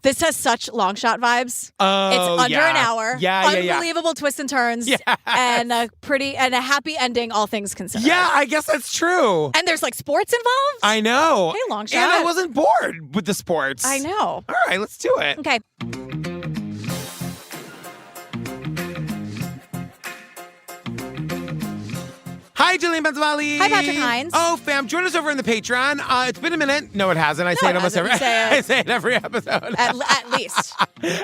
This has such long shot vibes. Oh, it's under an hour. Yeah. Unbelievable twists and turns. Yes. And a happy ending, all things considered. Yeah, I guess that's true. And there's like sports involved. I know. Hey, long shot. And I wasn't bored with the sports. I know. All right, let's do it. Okay. Hi, Jillian Benzavali. Hi, Patrick Hines. Oh, fam, join us over in the Patreon. It's been a minute. No, it hasn't. I say it almost every. I say it every episode. At least.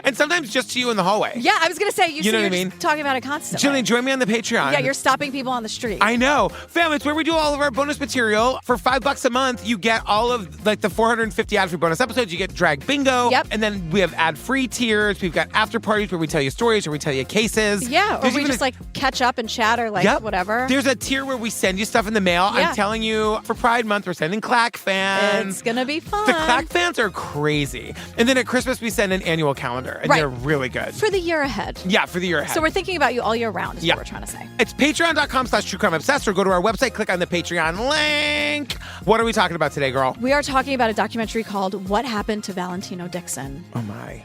And sometimes just to you in the hallway. Yeah, I was gonna say you know what I mean. Talking about it constantly. Jillian, join me on the Patreon. Yeah, you're stopping people on the street. I know, fam. It's where we do all of our bonus material for $5 a month. You get all of like the 450 ad-free bonus episodes. You get drag bingo. Yep. And then we have ad-free tiers. We've got after parties where we tell you stories or we tell you cases. Yeah, or we just like catch up and chat or like whatever. There's a tier where we send you stuff in the mail. Yeah. I'm telling you, for Pride Month, we're sending Clack fans. It's gonna be fun. The Clack fans are crazy. And then at Christmas, we send an annual calendar, and they're really good. For the year ahead. Yeah, for the year ahead. So we're thinking about you all year round is what we're trying to say. It's patreon.com/truecrimeobsessed, or go to our website, click on the Patreon link. What are we talking about today, girl? We are talking about a documentary called What Happened to Valentino Dixon. Oh, my.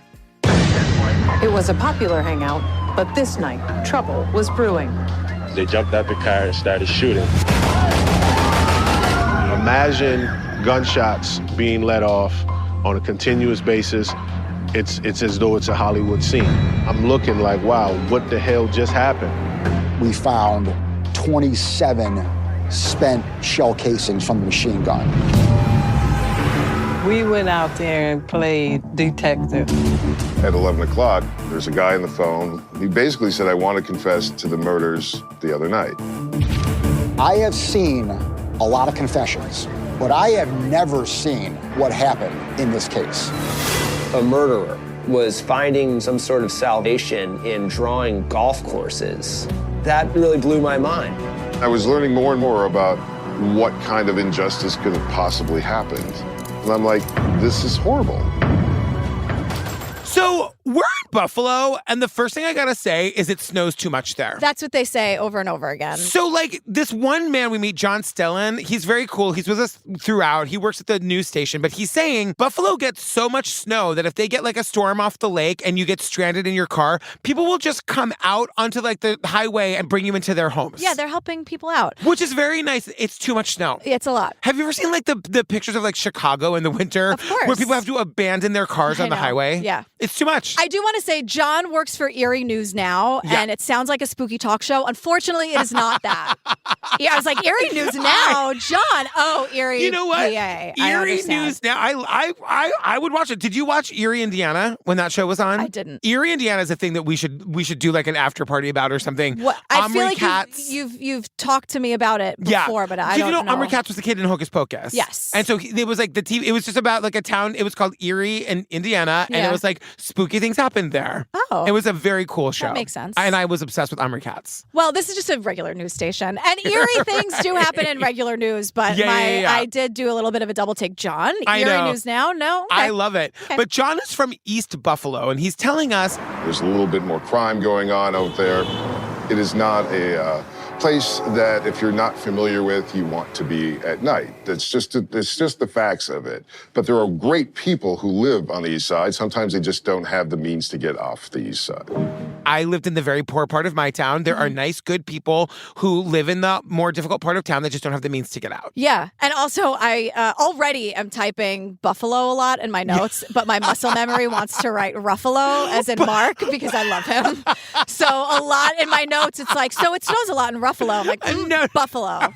It was a popular hangout, but this night, trouble was brewing. They jumped out the car and started shooting. Imagine gunshots being let off on a continuous basis. It's as though it's a Hollywood scene. I'm looking like, wow, what the hell just happened? We found 27 spent shell casings from the machine gun. We went out there and played detective. At 11 o'clock, there's a guy on the phone. He basically said, I want to confess to the murders the other night. I have seen a lot of confessions, but I have never seen what happened in this case. A murderer was finding some sort of salvation in drawing golf courses. That really blew my mind. I was learning more and more about what kind of injustice could have possibly happened. And I'm like, this is horrible. So we're in Buffalo, and the first thing I gotta say is it snows too much there. That's what they say over and over again. So, like, this one man we meet, John Stillen, he's very cool. He's with us throughout. He works at the news station, but he's saying Buffalo gets so much snow that if they get, like, a storm off the lake and you get stranded in your car, people will just come out onto, like, the highway and bring you into their homes. Yeah, they're helping people out. Which is very nice. It's too much snow. It's a lot. Have you ever seen, like, the pictures of, like, Chicago in the winter? Of course. Where people have to abandon their cars on the highway? Yeah. It's too much. I do want to say John works for Erie News Now, and it sounds like a spooky talk show. Unfortunately, it is not that. Yeah, I was like, Erie News Now, John. Oh, Erie. You know what? PA. Erie News Now. I would watch it. Did you watch Erie, Indiana when that show was on? I didn't. Erie, Indiana is a thing that we should do like an after party about or something. What? I feel like Katz. you've talked to me about it before, but I don't know. Did you know Omri Katz was the kid in Hocus Pocus? Yes. And so it was like the TV. It was just about like a town. It was called Erie in Indiana, and it was like spooky things happened there. Oh. It was a very cool show. That makes sense. And I was obsessed with Omri Katz. Well, this is just a regular news station. And eerie things do happen in regular news, but I did do a little bit of a double take. John, Erie News Now? No? Okay. I love it. Okay. But John is from East Buffalo, and he's telling us There's a little bit more crime going on out there. It is not a place that if you're not familiar with, you want to be at night. It's just the facts of it. But there are great people who live on the East Side. Sometimes they just don't have the means to get off the East Side. I lived in the very poor part of my town. There are nice, good people who live in the more difficult part of town that just don't have the means to get out. Yeah. And also, I already am typing Buffalo a lot in my notes, but my muscle memory wants to write Ruffalo as in Mark because I love him. So a lot in my notes, it's like, so it snows a lot in Ruffalo. I'm like, Buffalo.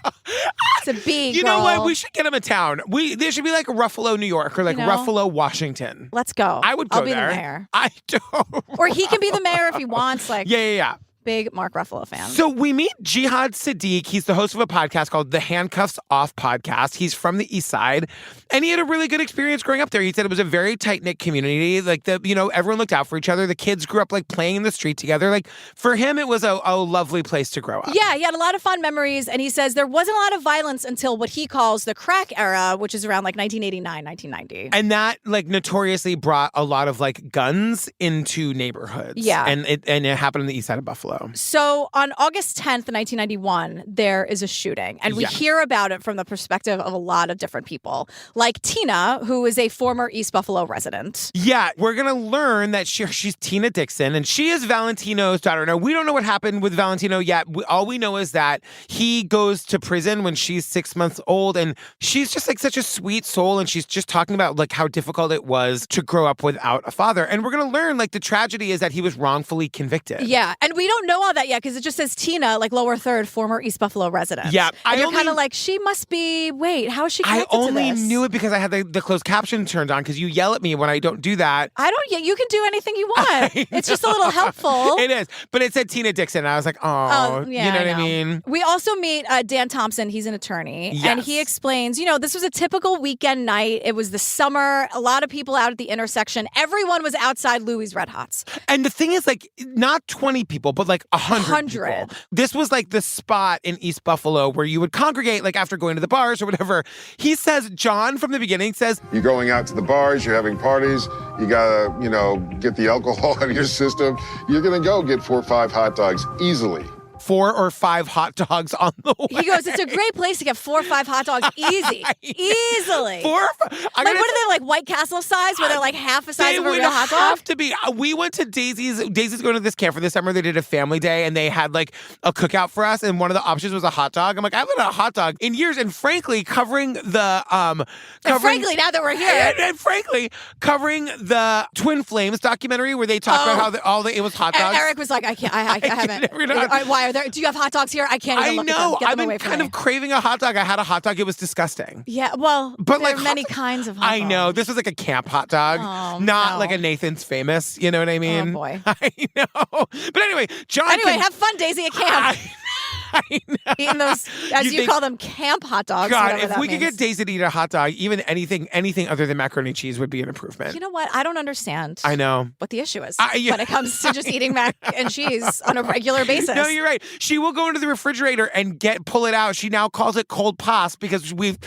It's a B, You know what? We should get him a town. There should be like Ruffalo, New York, or like Ruffalo, Washington. Let's go. I would go I'll be there. the mayor. I don't. Or he can be the mayor if he wants. Like, Yeah. big Mark Ruffalo fan. So we meet Jihad Sadiq. He's the host of a podcast called The Handcuffs Off Podcast. He's from the East Side, and he had a really good experience growing up there. He said it was a very tight-knit community. Like, everyone looked out for each other. The kids grew up, like, playing in the street together. Like, for him, it was a lovely place to grow up. Yeah, he had a lot of fun memories, and he says there wasn't a lot of violence until what he calls the crack era, which is around, like, 1989, 1990. And that, like, notoriously brought a lot of, like, guns into neighborhoods. Yeah. And it happened on the East Side of Buffalo. Buffalo. So on August 10th, 1991, there is a shooting. And we hear about it from the perspective of a lot of different people. Like Tina, who is a former East Buffalo resident. Yeah, we're going to learn that she's Tina Dixon, and she is Valentino's daughter. Now, we don't know what happened with Valentino yet. All we know is that he goes to prison when she's 6 months old, and she's just like such a sweet soul, and she's just talking about like how difficult it was to grow up without a father. And we're going to learn like the tragedy is that he was wrongfully convicted. Yeah, and we don't know all that yet because it just says Tina, like lower third, former East Buffalo resident. Yeah. And you're kind of like, she must be, wait, how is she connected to this? I only knew it because I had the closed caption turned on because you yell at me when I don't do that. You can do anything you want. It's just a little helpful. It is. But it said Tina Dixon. And I was like, oh, yeah, you know what I mean? We also meet Dan Thompson. He's an attorney. Yes. And he explains, this was a typical weekend night. It was the summer. A lot of people out at the intersection. Everyone was outside Louie's Red Hots. And the thing is, like, not 20 people, but like 100 people. This was like the spot in East Buffalo where you would congregate, like, after going to the bars or whatever. He says, John from the beginning says, you're going out to the bars, you're having parties, you gotta, get the alcohol out of your system. You're gonna go get 4 or 5 hot dogs easily. 4 or 5 hot dogs on the way. He goes, it's a great place to get 4 or 5 hot dogs easily. 4 or 5. What are they, like White Castle size, where they're like half the size of a real hot dog? They would have to be. We went to Daisy's. Daisy's going to this camp for this summer. They did a family day, and they had like a cookout for us, and one of the options was a hot dog. I'm like, I haven't had a hot dog in years, and frankly, covering the now that we're here, and frankly, covering the Twin Flames documentary where they talk about how it was hot dogs. Eric was like, I can't. I haven't. Why are there? Do you have hot dogs here? I can't even look at them. Get them away from me. I've been kind of craving a hot dog. I had a hot dog. It was disgusting. Yeah, well, but there are many kinds of hot dogs. I know. This was like a camp hot dog, not like a Nathan's Famous. You know what I mean? Oh, boy. I know. But anyway, John. Have fun, Daisy, at camp. I know. Eating those, as you call them, camp hot dogs. God, if we could get Daisy to eat a hot dog, even anything other than macaroni and cheese would be an improvement. You know what? I don't understand. I know what the issue is when it comes to just eating mac and cheese on a regular basis. No, you're right. She will go into the refrigerator and pull it out. She now calls it cold pasta because we've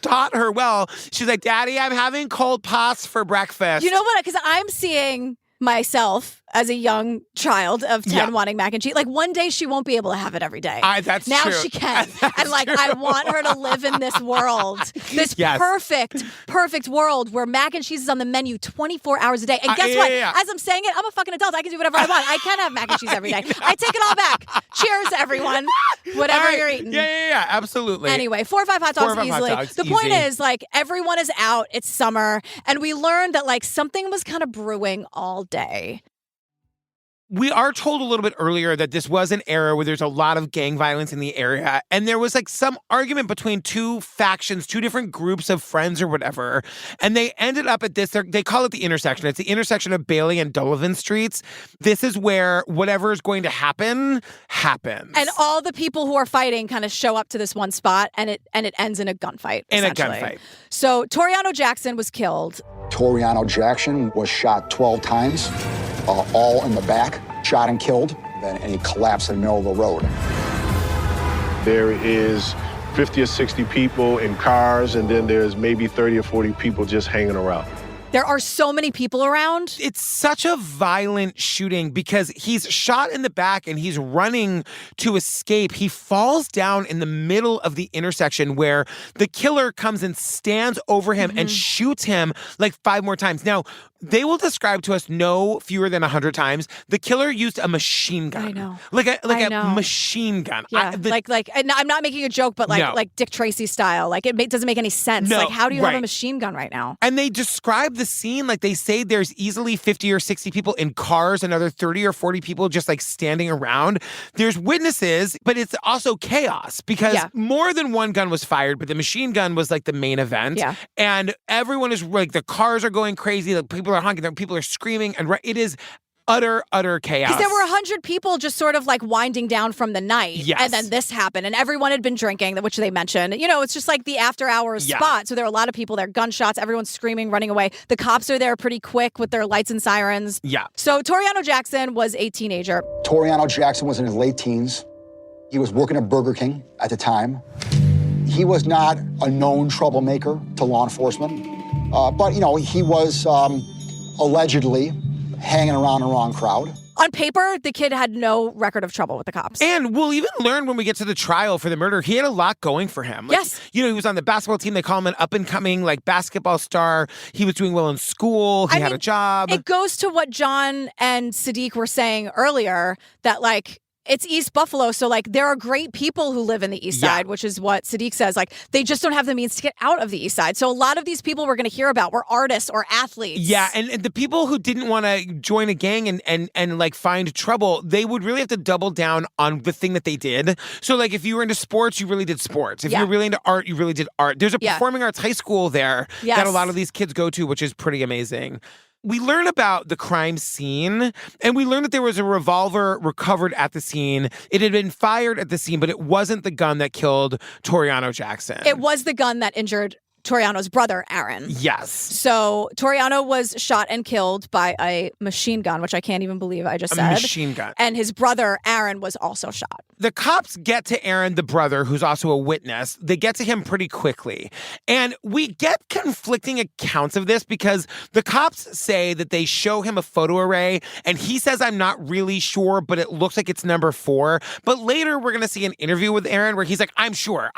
taught her well. She's like, Daddy, I'm having cold pasta for breakfast. You know what? Because I'm seeing myself as a young child of 10 wanting mac and cheese. Like, one day she won't be able to have it every day. That's now true. She can. And like, I want her to live in this world. This perfect world where mac and cheese is on the menu 24 hours a day. And guess what? As I'm saying it, I'm a fucking adult. I can do whatever I want. I can have mac and cheese every day. I take it all back. Cheers, everyone. Whatever you're eating. Yeah, absolutely. Anyway, 4 or 5 hot dogs easily. The point is, like, everyone is out. It's summer. And we learned that, like, something was kind of brewing all day. We are told a little bit earlier that this was an era where there's a lot of gang violence in the area. And there was like some argument between 2 factions, 2 different groups of friends or whatever. And they ended up at this, they call it the intersection. It's the intersection of Bailey and Dullivan Streets. This is where whatever is going to happen, happens. And all the people who are fighting kind of show up to this one spot and it ends in a gunfight. So Torriano Jackson was killed. Torriano Jackson was shot 12 times, all in the back, shot and killed, and he collapsed in the middle of the road. There is 50 or 60 people in cars, and then there's maybe 30 or 40 people just hanging around. There are so many people around. It's such a violent shooting because he's shot in the back and he's running to escape. He falls down in the middle of the intersection where the killer comes and stands over him and shoots him like 5 more times. Now, they will describe to us no fewer than 100 times. The killer used a machine gun. I know. Like a machine gun. Yeah, I'm not making a joke, but like Dick Tracy style. Like, it doesn't make any sense. No, like, how do you have a machine gun right now? And they describe the scene like they say there's easily 50 or 60 people in cars, another 30 or 40 people just like standing around. There's witnesses, but it's also chaos because more than one gun was fired, but the machine gun was like the main event. Yeah. And everyone is like, the cars are going crazy, the people are honking, people are screaming, and it is utter chaos. Because there were 100 people just sort of like winding down from the night. Yes. And then this happened. And everyone had been drinking, which they mentioned. You know, it's just like the after hours spot. So there are a lot of people there, gunshots, everyone's screaming, running away. The cops are there pretty quick with their lights and sirens. Yeah. So Torriano Jackson was a teenager. Torriano Jackson was in his late teens. He was working at Burger King at the time. He was not a known troublemaker to law enforcement. But, you know, he was allegedly hanging around the wrong crowd. On paper, the kid had no record of trouble with the cops. And we'll even learn when we get to the trial for the murder, he had a lot going for him. Like, yes. You know, he was on the basketball team. They call him an up-and-coming, like, basketball star. He was doing well in school. He had a job. It goes to what John and Sadiq were saying earlier, that, like, it's East Buffalo, so, like, there are great people who live in the East Side, which is what Sadiq says. Like, they just don't have the means to get out of the East Side. So a lot of these people we're going to hear about were artists or athletes. Yeah, and the people who didn't want to join a gang and like find trouble, they would really have to double down on the thing that they did. So, like, if you were into sports, you really did sports. If you were really into art, you really did art. There's a performing arts high school there that a lot of these kids go to, which is pretty amazing. We learn about the crime scene, and we learn that there was a revolver recovered at the scene. It had been fired at the scene, but it wasn't the gun that killed Torriano Jackson. It was the gun that injured Torriano's brother, Aaron. Yes. So Torriano was shot and killed by a machine gun, which I can't even believe I just said. A machine gun. And his brother, Aaron, was also shot. The cops get to Aaron, the brother, who's also a witness. They get to him pretty quickly. And we get conflicting accounts of this because the cops say that they show him a photo array, and he says, I'm not really sure, but it looks like it's number 4. But later, we're going to see an interview with Aaron where he's like, I'm sure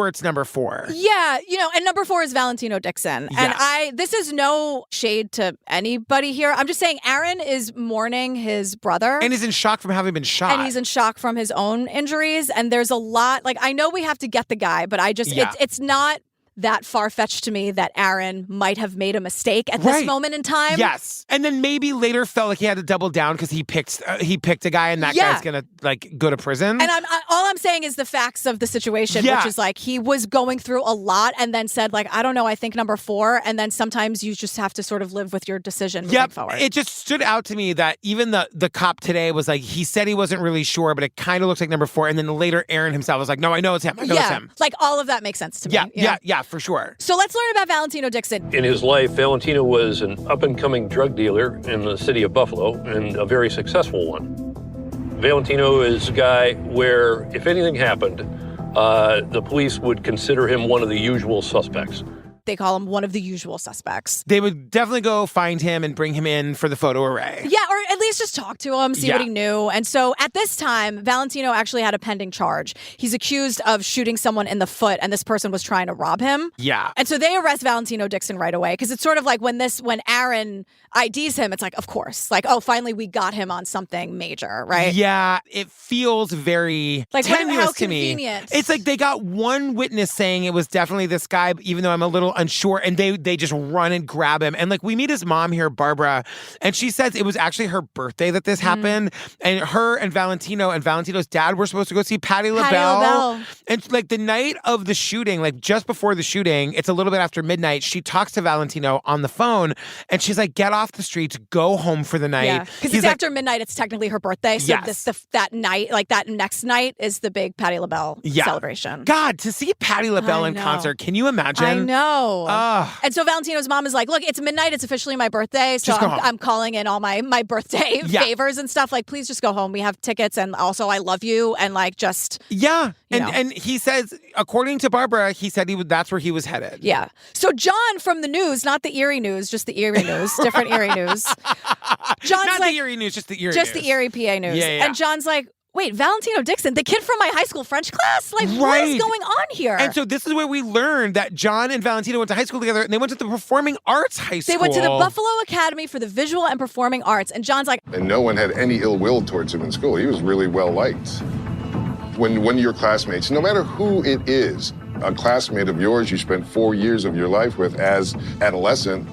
it's number 4. Yeah, you know, and number 4 is Valentino Dixon. Yes. And this is no shade to anybody here. I'm just saying Aaron is mourning his brother. And he's in shock from having been shot. And he's in shock from his own injuries. And there's a lot, like, I know we have to get the guy, but I just, it's not that far-fetched to me that Aaron might have made a mistake at this moment in time. Yes. And then maybe later felt like he had to double down because he picked a guy and that guy's going to, like, go to prison. And all I'm saying is the facts of the situation, which is, like, he was going through a lot and then said, like, I don't know, I think number 4. And then sometimes you just have to sort of live with your decision moving forward. It just stood out to me that even the cop today was like, he said he wasn't really sure, but it kind of looks like number 4. And then later Aaron himself was like, no, I know it's him. I know it's him. Like, all of that makes sense to me. Yeah, for sure. So let's learn about Valentino Dixon. In his life, Valentino was an up-and-coming drug dealer in the city of Buffalo, and a very successful one. Valentino is a guy where, if anything happened, the police would consider him one of the usual suspects. They call him one of the usual suspects. They would definitely go find him and bring him in for the photo array. Yeah, or at least just talk to him, see what he knew. And so at this time, Valentino actually had a pending charge. He's accused of shooting someone in the foot, and this person was trying to rob him. Yeah. And so they arrest Valentino Dixon right away, because it's sort of like when Aaron IDs him, it's like, of course. Like, oh, finally we got him on something major, right? Yeah, it feels very like, tenuous how to me. Convenient. It's like they got one witness saying it was definitely this guy, even though I'm a little unsure, and they just run and grab him. And, like, we meet his mom here, Barbara, and she says it was actually her birthday that this happened, and her and Valentino's dad were supposed to go see Patti LaBelle. And, like, the night of the shooting, like, just before the shooting, it's a little bit after midnight, she talks to Valentino on the phone, and she's like, get off the streets, go home for the night. Yeah, because it's after midnight, it's technically her birthday, so that night, like, that next night is the big Patti LaBelle celebration. God, to see Patti LaBelle in concert, can you imagine? I know. And so Valentino's mom is like, look, it's midnight, it's officially my birthday, so I'm calling in all my birthday favors and stuff. Like, please just go home. We have tickets, and also I love you, and, like, just... Yeah. And he says, according to Barbara, he said that's where he was headed. Yeah. So John from the news, not the Erie News, just the Erie News, different Erie News. John's not like, the Erie News, just the Erie News. Just the Erie PA News. Yeah. And John's like, wait, Valentino Dixon, the kid from my high school French class? Like, what is going on here? And so this is where we learned that John and Valentino went to high school together, and they went to the Performing Arts High School. They went to the Buffalo Academy for the Visual and Performing Arts. And John's like... And no one had any ill will towards him in school. He was really well liked. When one of your classmates, no matter who it is, a classmate of yours you spent 4 years of your life with as adolescent,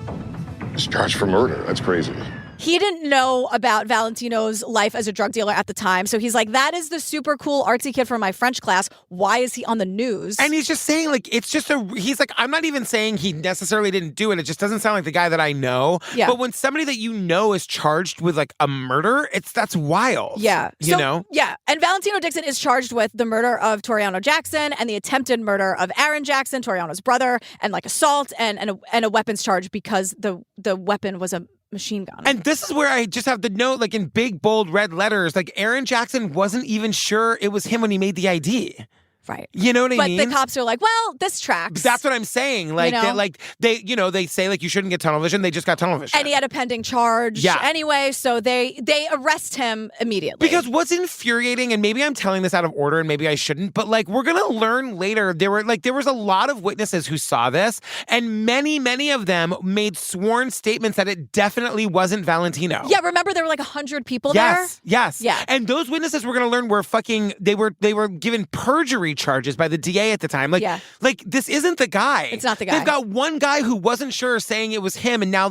is charged for murder. That's crazy. He didn't know about Valentino's life as a drug dealer at the time. So he's like, that is the super cool artsy kid from my French class. Why is he on the news? And he's just saying, like, he's like, I'm not even saying he necessarily didn't do it. It just doesn't sound like the guy that I know. Yeah. But when somebody that you know is charged with, like, a murder, that's wild. Yeah. You know? Yeah. And Valentino Dixon is charged with the murder of Torriano Jackson and the attempted murder of Aaron Jackson, Torriano's brother, and, like, assault and a weapons charge because the weapon was a machine gun. And this is where I just have the note, like, in big, bold red letters, like, Aaron Jackson wasn't even sure it was him when he made the ID. Right. You know what I mean? But the cops are like, well, this tracks. That's what I'm saying. Like, they say like you shouldn't get tunnel vision. They just got tunnel vision. And he had a pending charge anyway, so they arrest him immediately. Because what's infuriating, and maybe I'm telling this out of order and maybe I shouldn't, but like we're gonna learn later, there was a lot of witnesses who saw this, and many of them made sworn statements that it definitely wasn't Valentino. Yeah, remember there were like 100 people there? Yes. Yeah. And those witnesses we're gonna learn were they were given perjury charges by the DA at the time. Like this isn't the guy. It's not the guy. They've got one guy who wasn't sure saying it was him, and now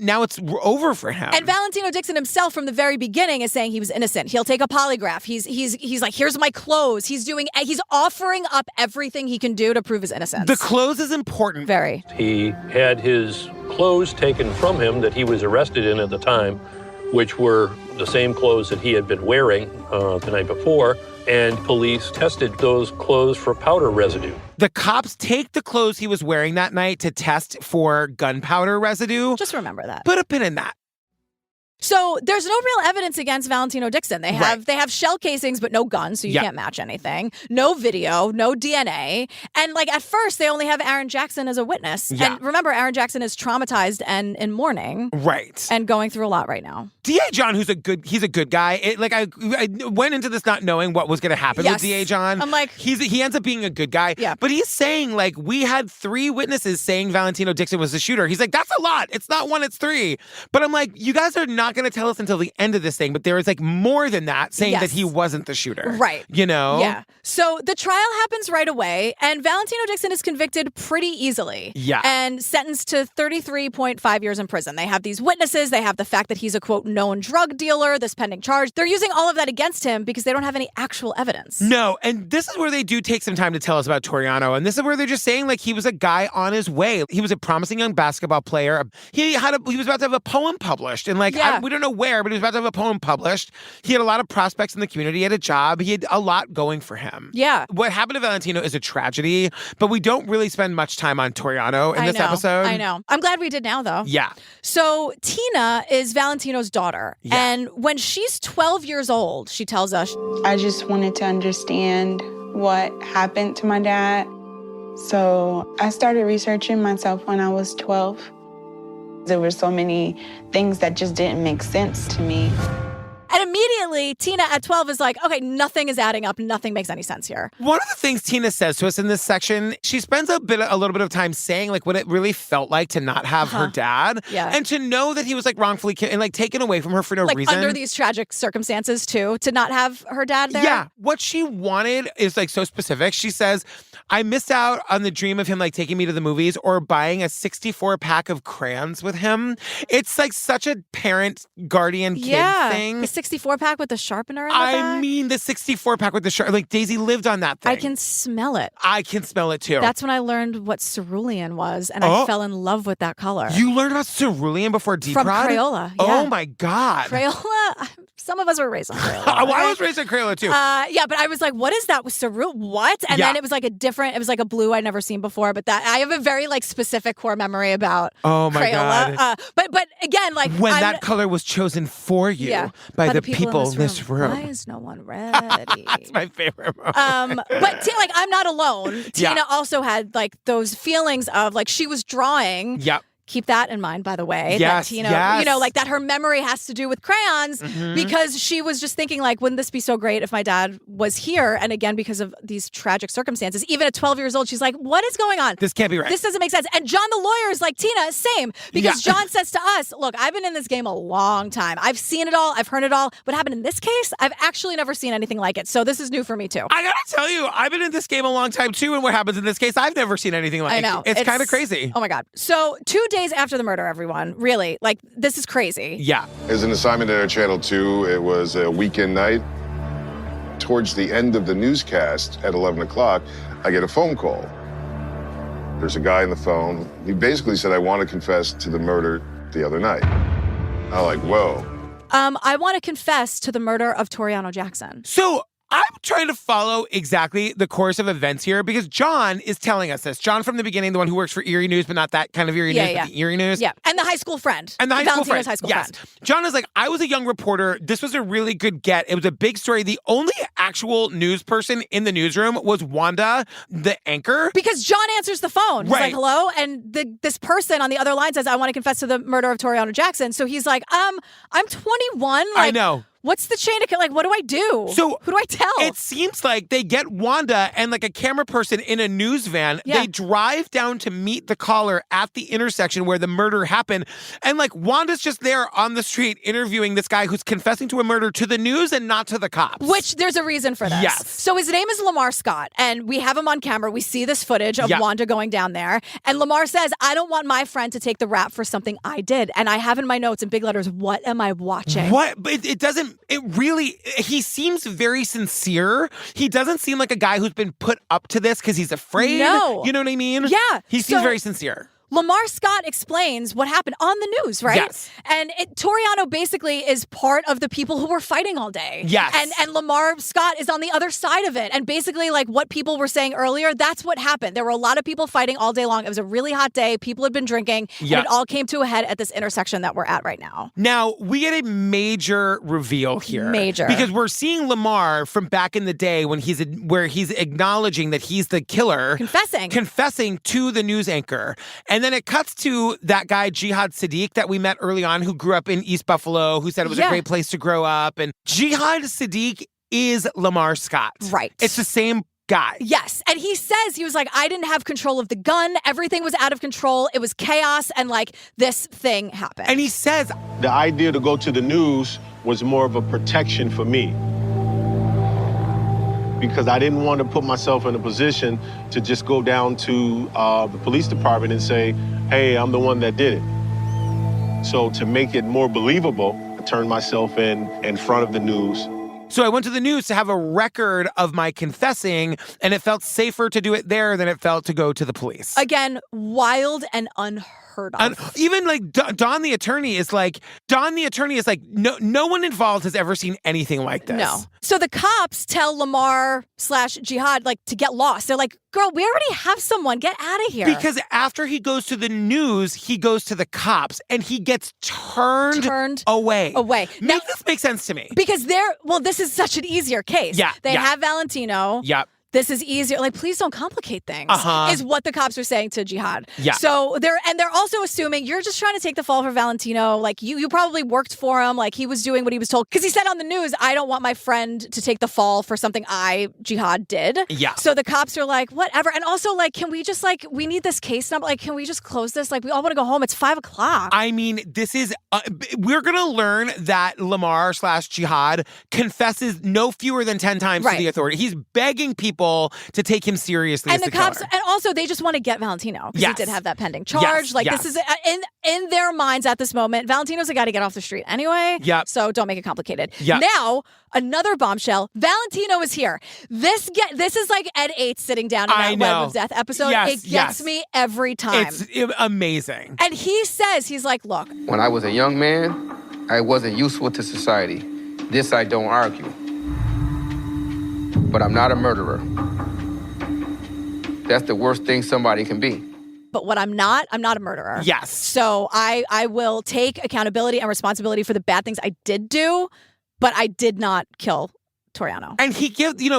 now it's over for him. And Valentino Dixon himself from the very beginning is saying he was innocent. He'll take a polygraph. He's like, here's my clothes. He's offering up everything he can do to prove his innocence. The clothes is important. Very. He had his clothes taken from him that he was arrested in at the time, which were the same clothes that he had been wearing the night before, and police tested those clothes for powder residue. The cops take the clothes he was wearing that night to test for gunpowder residue. Just remember that. Put a pin in that. So there's no real evidence against Valentino Dixon. They have shell casings, but no guns, so you can't match anything. No video, no DNA. And like at first, they only have Aaron Jackson as a witness. Yeah. And remember, Aaron Jackson is traumatized and in mourning. Right. And going through a lot right now. DA John, he's a good guy. I went into this not knowing what was going to happen with DA John. I'm like, he ends up being a good guy. Yeah. But he's saying like we had 3 witnesses saying Valentino Dixon was the shooter. He's like, that's a lot. It's not 1, it's 3. But I'm like, you guys are not going to tell us until the end of this thing, but there is like more than that saying that he wasn't the shooter. Right. You know? Yeah. So the trial happens right away, and Valentino Dixon is convicted pretty easily. Yeah. And sentenced to 33.5 years in prison. They have these witnesses. They have the fact that he's a, quote, known drug dealer, this pending charge. They're using all of that against him because they don't have any actual evidence. No. And this is where they do take some time to tell us about Torriano. And this is where they're just saying like he was a guy on his way. He was a promising young basketball player. He was about to have a poem published. And like, we don't know where, but he was about to have a poem published. He had a lot of prospects in the community. He had a job. He had a lot going for him. Yeah. What happened to Valentino is a tragedy, but we don't really spend much time on Torriano in this episode. I know. I'm glad we did now, though. Yeah. So Tina is Valentino's daughter. Yeah. And when she's 12 years old, she tells us, I just wanted to understand what happened to my dad. So I started researching myself when I was 12. There were so many things that just didn't make sense to me. And immediately, Tina at 12 is like, okay, nothing is adding up. Nothing makes any sense here. One of the things Tina says to us in this section, she spends a little bit of time saying like what it really felt like to not have her dad. Yeah. And to know that he was like wrongfully and like taken away from her for no reason. Under these tragic circumstances too, to not have her dad there. Yeah. What she wanted is like so specific. She says, I missed out on the dream of him like taking me to the movies or buying a 64 pack of crayons with him. It's like such a parent guardian kid thing. The 64 pack with the sharpener in the back. I mean the 64 pack with the sharpener. Like Daisy lived on that thing. I can smell it. I can smell it too. That's when I learned what cerulean was, and I fell in love with that color. You learned about cerulean before Deep From Rod? Crayola. Yeah. Oh my God. Crayola. Some of us were raised on Crayola. Well, I was raised on Crayola too. Yeah, but I was like, what is that with cerulean? What? And then it was like it was like a blue I'd never seen before, but that I have a very like specific core memory about Crayola. God. But again, like when that color was chosen for you by the people in this room. Why is no one ready? That's my favorite moment. But like I'm not alone. Tina also had like those feelings of like she was drawing. Yep. Keep that in mind, by the way. Yes, that Tina, you know, like that her memory has to do with crayons because she was just thinking like, wouldn't this be so great if my dad was here? And again, because of these tragic circumstances, even at 12 years old, she's like, what is going on? This can't be right. This doesn't make sense. And John the lawyer is like, Tina, same. Because John says to us, look, I've been in this game a long time. I've seen it all. I've heard it all. What happened in this case, I've actually never seen anything like it. So this is new for me too. I gotta tell you, I've been in this game a long time too. And what happens in this case, I've never seen anything like it. I know. It's kind of crazy. Oh my God. So 2 days after the murder, everyone, really, like, this is crazy. Yeah. As an assignment at Channel 2, it was a weekend night. Towards the end of the newscast at 11 o'clock, I get a phone call. There's a guy on the phone. He basically said, I want to confess to the murder the other night. I'm like, whoa. I want to confess to the murder of Torriano Jackson. So I'm trying to follow exactly the course of events here because John is telling us this. John from the beginning, the one who works for Eerie News, but not that kind of Eerie News, but the Eerie News. Yeah, and the high school friend. And the high school Valentino's friend. John is like, I was a young reporter. This was a really good get. It was a big story. The only actual news person in the newsroom was Wanda, the anchor. Because John answers the phone. He's Right. like, hello? And this person on the other line says, I want to confess to the murder of Torriano Jackson. So he's like, I'm 21. I know. What's the chain of like? What do I do? So who do I tell? It seems like they get Wanda and like a camera person in a news van. Yeah. They drive down to meet the caller at the intersection where the murder happened. And like Wanda's just there on the street interviewing this guy who's confessing to a murder to the news and not to the cops. Which there's a reason for this. Yes. So his name is Lamar Scott, and we have him on camera. We see this footage of Wanda going down there. And Lamar says, I don't want my friend to take the rap for something I did. And I have in my notes in big letters, what am I watching? What? But it doesn't, it really, he seems very sincere. He doesn't seem like a guy who's been put up to this because he's afraid. No. You know what I mean? Yeah. He seems very sincere. Lamar Scott explains what happened on the news, right? Yes. And Torriano basically is part of the people who were fighting all day. Yes. And Lamar Scott is on the other side of it. And basically, like what people were saying earlier, that's what happened. There were a lot of people fighting all day long. It was a really hot day. People had been drinking. And it all came to a head at this intersection that we're at right now. Now, we get a major reveal here. Major. Because we're seeing Lamar from back in the day when he's acknowledging that he's the killer. Confessing to the news anchor. And then it cuts to that guy, Jihad Sadiq, that we met early on, who grew up in East Buffalo, who said it was a great place to grow up. And Jihad Sadiq is Lamar Scott. Right. It's the same guy. Yes. And he says, he was like, I didn't have control of the gun. Everything was out of control. It was chaos. And like this thing happened. And he says, the idea to go to the news was more of a protection for me, because I didn't want to put myself in a position to just go down to the police department and say, hey, I'm the one that did it. So to make it more believable, I turned myself in front of the news. So I went to the news to have a record of my confessing, and it felt safer to do it there than it felt to go to the police. Again, wild and unheard of. And even like Don the attorney is like, no one involved has ever seen anything like this. No. So the cops tell Lamar/Jihad like to get lost. They're like, girl, we already have someone. Get out of here. Because after he goes to the news, he goes to the cops and he gets turned away. Now, this makes sense to me. Because this is such an easier case. Yeah. They have Valentino. Yep. This is easier. Like, please don't complicate things, is what the cops are saying to Jihad. Yeah. So they're also assuming you're just trying to take the fall for Valentino. Like, you probably worked for him. Like, he was doing what he was told. Because he said on the news, I don't want my friend to take the fall for something Jihad, did. Yeah. So the cops are like, whatever. And also, like, can we just, like, we need this case number. Like, can we just close this? Like, we all want to go home. It's 5:00. I mean, this is, we're going to learn that Lamar/Jihad confesses no fewer than 10 times to the authority. He's begging people to take him seriously and as the cops, killer. and also they just want to get Valentino because he did have that pending charge. This is in their minds at this moment. Valentino's a guy to get off the street anyway. Yep. So don't make it complicated. Yep. Now another bombshell. Valentino is here. This is like Ed 8 sitting down in that Web of Death episode. Yes, it gets me every time. It's amazing. And he says, he's like, look. When I was a young man, I wasn't useful to society. This I don't argue. But I'm not a murderer. That's the worst thing somebody can be. But what I'm not a murderer. Yes. So I will take accountability and responsibility for the bad things I did do, but I did not kill Torriano. And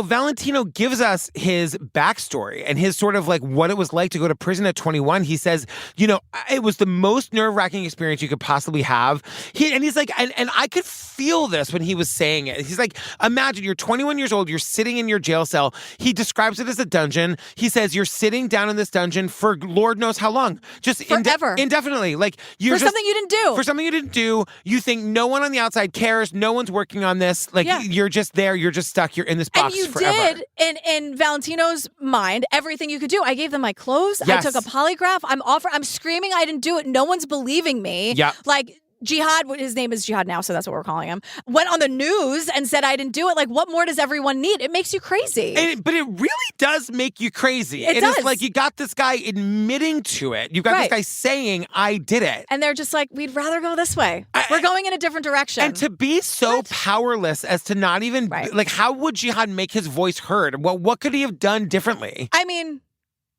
Valentino gives us his backstory and his sort of like what it was like to go to prison at 21. He says, it was the most nerve-wracking experience you could possibly have. He's like, and I could feel this when he was saying it. He's like, imagine you're 21 years old, you're sitting in your jail cell. He describes it as a dungeon. He says you're sitting down in this dungeon for Lord knows how long. Just forever. Indefinitely. Like something you didn't do. For something you didn't do. You think no one on the outside cares. No one's working on this. Like you're just there. You're just stuck. You're in this box forever. And you did, in Valentino's mind, everything you could do. I gave them my clothes. Yes. I took a polygraph. I'm screaming I didn't do it. No one's believing me. Yeah. Like, Jihad, his name is Jihad now, so that's what we're calling him, went on the news and said I didn't do it. Like, what more does everyone need? It makes you crazy. But it really does make you crazy. It does. Is like you got this guy admitting to it. You've got this guy saying, I did it. And they're just like, we'd rather go this way. We're going in a different direction. And to be so powerless as to not even, like, how would Jihad make his voice heard? Well, what could he have done differently? I mean,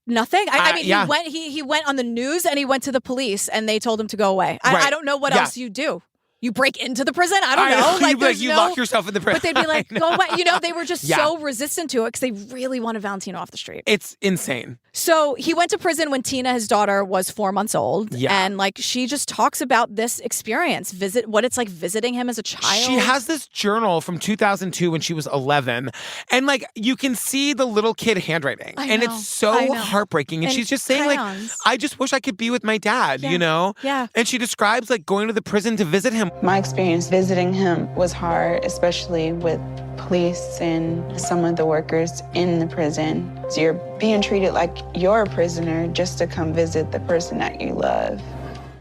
nothing. I mean, he went on the news and he went to the police and they told him to go away. I don't know what else you do. you break into the prison. I don't know. Like, you lock yourself in the prison. But they'd be like, go away. They were just so resistant to it because they really wanted Valentino off the street. It's insane. So he went to prison when Tina, his daughter, was 4 months old. Yeah. And she just talks about this experience, what it's like visiting him as a child. She has this journal from 2002 when she was 11. And you can see the little kid handwriting. It's so heartbreaking. And she's just saying crayons. I just wish I could be with my dad, Yeah. And she describes going to the prison to visit him. My experience visiting him was hard, especially with police and some of the workers in the prison. So you're being treated like you're a prisoner just to come visit the person that you love.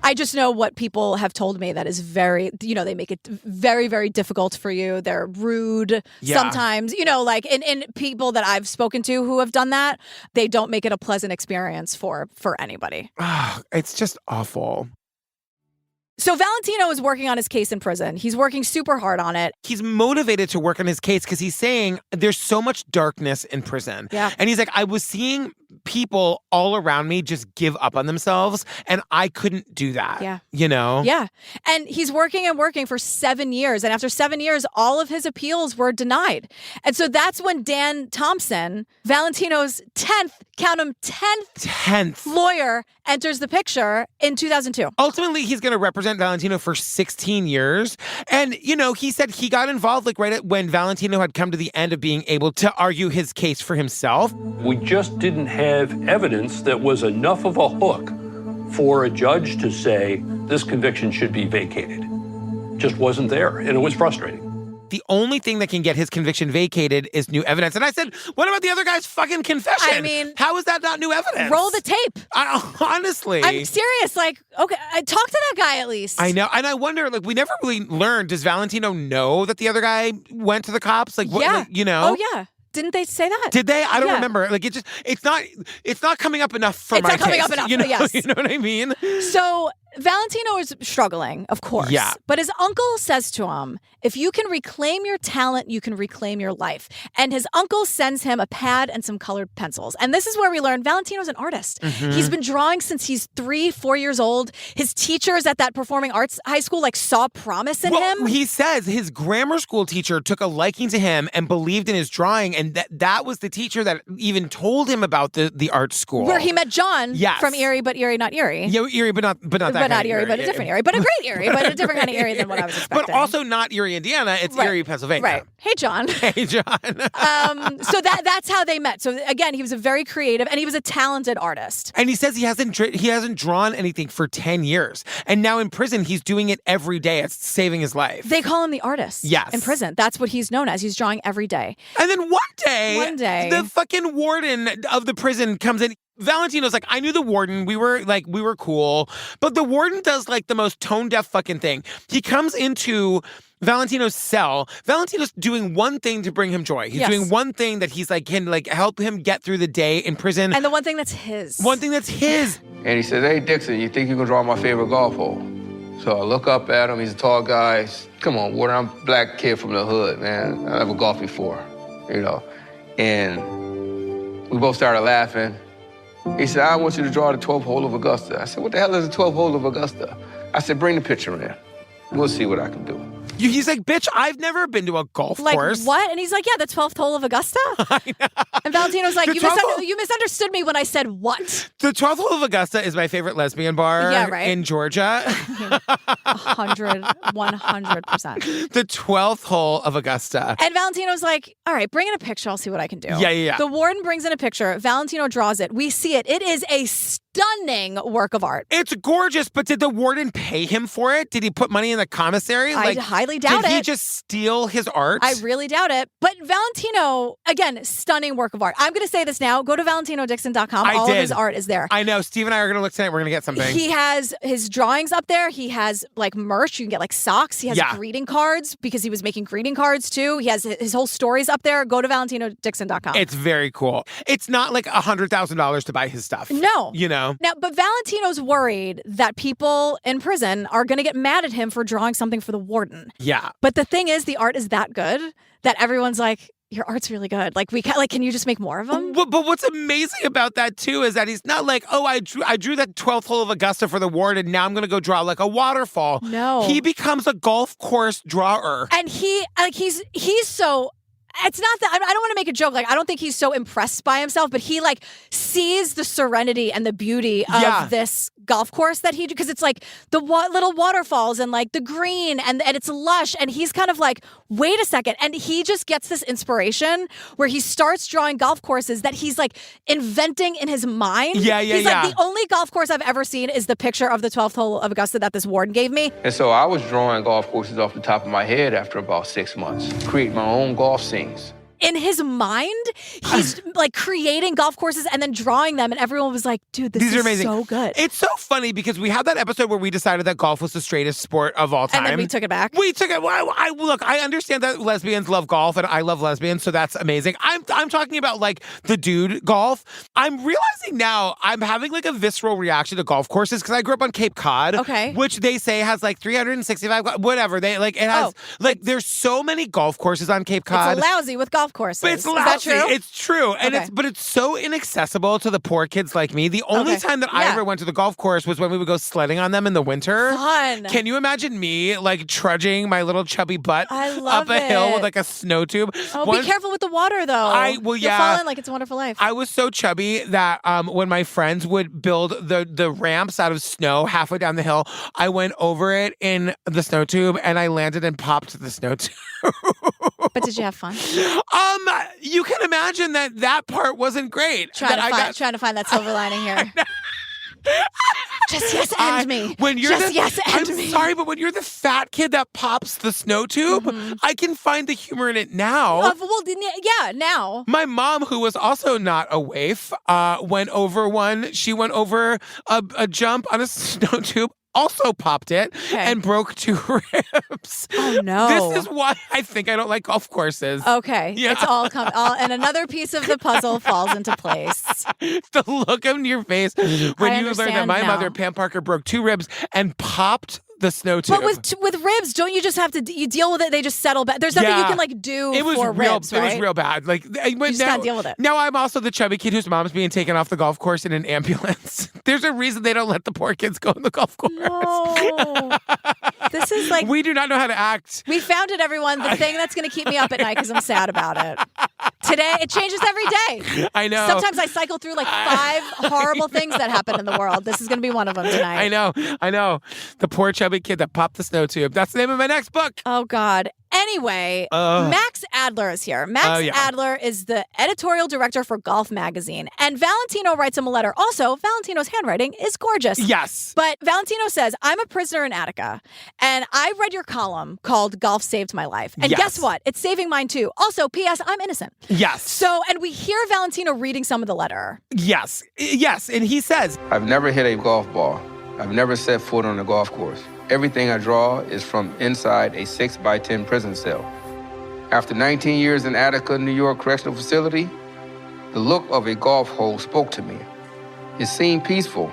I just know what people have told me that is very, they make it very, very difficult for you. They're rude sometimes, and people that I've spoken to who have done that, they don't make it a pleasant experience for anybody. It's just awful. So Valentino is working on his case in prison. He's working super hard on it. He's motivated to work on his case because he's saying there's so much darkness in prison. Yeah. And he's like, I was seeing people all around me just give up on themselves, and I couldn't do that. Yeah. Yeah. And he's working and working for 7 years. And after 7 years, all of his appeals were denied. And so that's when Dan Thompson, Valentino's 10th lawyer, enters the picture in 2002. Ultimately, he's going to represent Valentino for 16 years. And, he said he got involved right at when Valentino had come to the end of being able to argue his case for himself. We just didn't have evidence that was enough of a hook for a judge to say this conviction should be vacated. Just wasn't there, and it was frustrating. The only thing that can get his conviction vacated is new evidence. And I said, what about the other guy's fucking confession? I mean, how is that not new evidence? Roll the tape. Honestly. I'm serious. Okay, talk to that guy at least. I know. And I wonder, we never really learned, does Valentino know that the other guy went to the cops? Yeah. Oh, yeah. Didn't they say that? Did they? I don't remember. It's not coming up enough for my taste. It's not coming up enough, yes. You know what I mean? So Valentino is struggling, of course. Yeah. But his uncle says to him, if you can reclaim your talent, you can reclaim your life. And his uncle sends him a pad and some colored pencils. And this is where we learn Valentino's an artist. Mm-hmm. He's been drawing since he's 3-4 years old. His teachers at that performing arts high school saw promise in him. He says his grammar school teacher took a liking to him and believed in his drawing. And that was the teacher that even told him about the art school. Where he met John yes. from Erie, but Erie, not Erie. Yeah, Erie, but not that but kind not of Erie, but a different Erie. But a great Erie, but a different kind of Erie than what I was expecting. But also not Erie, Indiana. It's Erie, Pennsylvania. Right. Hey, John. Hey, John. So that's how they met. So again, he was a very creative and he was a talented artist. And he says he hasn't drawn anything for 10 years. And now in prison, he's doing it every day. It's saving his life. They call him the artist. Yes. In prison. That's what he's known as. He's drawing every day. And then one day, the fucking warden of the prison comes in. Valentino's like, I knew the warden. We were cool. But the warden does the most tone-deaf fucking thing. He comes into Valentino's cell. Valentino's doing one thing to bring him joy. He's doing one thing that he's can help him get through the day in prison. And the one thing that's his. One thing that's his. And he says, hey, Dixon, you think you can draw my favorite golf hole? So I look up at him. He's a tall guy. Come on, Warden, I'm a black kid from the hood, man. I never golfed before, And we both started laughing. He said, I want you to draw the 12th hole of Augusta. I said, what the hell is the 12th hole of Augusta? I said, bring the picture in. We'll see what I can do. He's like, bitch, I've never been to a golf course. What? And he's like, yeah, the 12th hole of Augusta. I know. And Valentino's like, you misunderstood me when I said what? The 12th hole of Augusta is my favorite lesbian bar in Georgia. 100%. The 12th hole of Augusta. And Valentino's like, all right, bring in a picture. I'll see what I can do. Yeah. The warden brings in a picture. Valentino draws it. We see it. It is a stunning work of art. It's gorgeous, but did the warden pay him for it? Did he put money in the commissary? I highly doubt it. Did he just steal his art? I really doubt it. But Valentino, again, stunning work of art. I'm going to say this now. Go to ValentinoDixon.com. All of his art is there. I know. Steve and I are going to look tonight. We're going to get something. He has his drawings up there. He has merch. You can get socks. He has greeting cards because he was making greeting cards too. He has his whole stories up there. Go to ValentinoDixon.com. It's very cool. It's not $100,000 to buy his stuff. No. Now, but Valentino's worried that people in prison are going to get mad at him for drawing something for the warden. Yeah. But the thing is, the art is that good that everyone's like, your art's really good. Like can you just make more of them? But what's amazing about that too is that he's not like, oh, I drew that 12th hole of Augusta for the award, and now I'm gonna go draw like a waterfall. No, he becomes a golf course drawer, and he's so. It's not that I don't want to make a joke. Like, I don't think he's so impressed by himself, but he like sees the serenity and the beauty of this golf course that because it's like the little waterfalls and like the green and it's lush. And he's kind of like, wait a second. And he just gets this inspiration where he starts drawing golf courses that he's like inventing in his mind. He's like, the only golf course I've ever seen is the picture of the 12th hole of Augusta that this warden gave me. And so I was drawing golf courses off the top of my head after about 6 months, create my own golf scenes. In his mind, he's like creating golf courses and then drawing them, and everyone was like, dude, these are amazing. So good. It's so funny because we had that episode where we decided that golf was the straightest sport of all time. And then we took it back. We took it. Look, I understand that lesbians love golf, and I love lesbians, so that's amazing. I'm talking about like the dude golf. I'm realizing now I'm having like a visceral reaction to golf courses because I grew up on Cape Cod, which they say has like 365, whatever. They like it has there's so many golf courses on Cape Cod. It's lousy with golf courses. But it's lousy. Is that true? It's true. And it's so inaccessible to the poor kids like me. The only time that I ever went to the golf course was when we would go sledding on them in the winter. Fun. Can you imagine me like trudging my little chubby butt up a hill with like a snow tube? Oh, be careful with the water though. You'll fall in like It's a Wonderful Life. I was so chubby that when my friends would build the ramps out of snow halfway down the hill, I went over it in the snow tube and I landed and popped the snow tube. But did you have fun? You can imagine that part wasn't great. Trying to find that silver lining here. Just yes and me. When you're I'm sorry, but when you're the fat kid that pops the snow tube, I can find the humor in it now. Now. My mom, who was also not a waif, went over one. She went over a jump on a snow tube. Also popped it and broke 2 ribs. Oh no! This is why I think I don't like golf courses. Okay, it's all and another piece of the puzzle falls into place. The look on your face when you learned that my mother, Pam Parker, broke 2 ribs and popped the snow tube. But with ribs, don't you just have to you deal with it? They just settle back. There's nothing you can like do for ribs, right? It was real bad. Like you just gotta deal with it. Now I'm also the chubby kid whose mom's being taken off the golf course in an ambulance. There's a reason they don't let the poor kids go on the golf course. No. This is like we do not know how to act. We found it, everyone. The thing that's going to keep me up at night because I'm sad about it. Today, it changes every day. I know. Sometimes I cycle through like 5 horrible things that happen in the world. This is going to be one of them tonight. I know. The poor chubby kid that popped the snow tube. That's the name of my next book. Oh, God. Anyway, Max Adler is here. Max Adler is the editorial director for Golf Magazine. And Valentino writes him a letter. Also, Valentino's handwriting is gorgeous. Yes. But Valentino says, I'm a prisoner in Attica. And I read your column called Golf Saved My Life. And guess what? It's saving mine too. Also, P.S. I'm innocent. Yes. So, and we hear Valentino reading some of the letter. Yes. And he says, I've never hit a golf ball. I've never set foot on a golf course. Everything I draw is from inside a 6x10 prison cell. After 19 years in Attica, New York Correctional Facility, the look of a golf hole spoke to me. It seemed peaceful.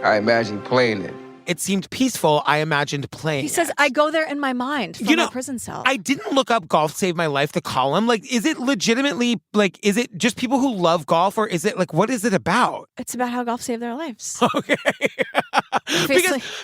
I imagined playing it. It seemed peaceful. I imagined playing. He says, I go there in my mind from my prison cell. I didn't look up Golf Saved My Life, the column. Like, is it legitimately, like, is it just people who love golf, or is it, like, what is it about? It's about how golf saved their lives. Okay.